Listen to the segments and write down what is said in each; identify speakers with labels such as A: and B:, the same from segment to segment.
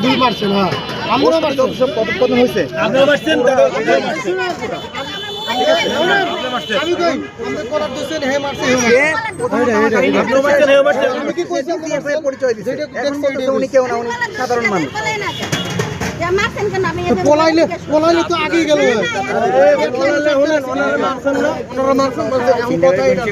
A: দুই মারছেন, হ্যাঁ আমরাও মারছেন,
B: সব কত হয়েছে?
A: আমরাও মারছেন, আমি কই আমরা করার দোষে হে মারছে, আমরাও মারছেন, হে মারছে। আমি কি কইছি আপনার
B: পরিচয় দিতে এখন বলতেছে উনি কেউ না, উনি সাধারণ মানুষ।
A: পলাইলে তো আগেই গেল। পলাইলে হলেন ওনারা মারছেন না, ওনারা মারছেন বলতে এমন কথাই না।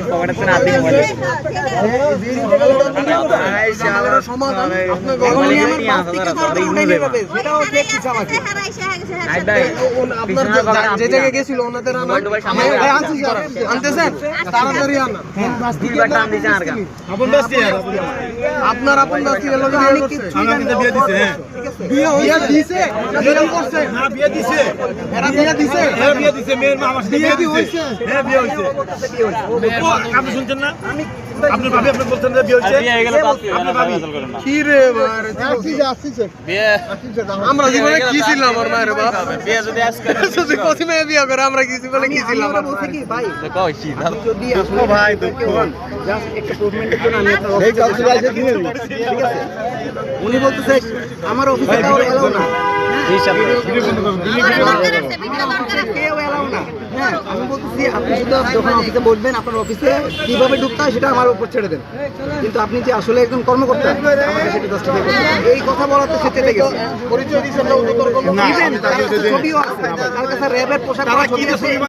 A: সমাধান আপনার
B: উনি আমার বাস থেকে তাড়াতাড়ি উঠাই নিয়ে যাবে, সেটাও দেখতেছে আমাকে।
A: আপনার যে জায়গায় গেছিল ওনাদের আনতেছেন তাড়াতাড়ি আনা। আপন বাস্তি আপনার আপন বাস্তি এর লগে বিয়ে করছে, বিয়ে দিছে, হ্যাঁ বিয়ে দিছে, বিয়ে করছে না, বিয়ে দিছে, এরা বিয়ে দিছে, হ্যাঁ বিয়ে দিছে, মেয়ের মা আমার সাথে বিয়ে হইছে, হ্যাঁ বিয়ে হইছে। আপনি শুনছেন না? আপনি ভাবি আপনি বলছেন যে বিয়ে হইছে, বিয়ে হয়ে গেল, আপনি ভাবি কি রে মার আসছে বিয়ে, আমরা জীবনে কি ছিলাম আমার মায়ের বাপ, বিয়ে যদি আজকে যদি কোসিমে বিয়ে করে আমরা কিছু বলে কি ছিলাম।
B: আমরা বলছি কি ভাই
A: কইছি
B: যদি আসলে ভাই দেখুন জাস্ট একটা প্রুভমেন্টের জন্য আমি আপনার অফিসে আসছি, ঠিক আছে? উনি বলতেছে আমার অফিসে কাউ এলাও না, কেউ এলাও না। হ্যাঁ আমি বলতেছি আপনি শুধু যখন অফিসে বসবেন আপনার অফিসে কিভাবে ঢুকতে হয় সেটা আমার উপর ছেড়ে দেন, কিন্তু আপনি যে আসলে একজন কর্মকর্তা আমাকে সেটা জাস্টিফাই করতে হবে। এই কথা বলাতে সে চেতে গেছে, পরিচয় দিয়েছেন, ছবিও আছে তার কাছে র্যাবের পোশাক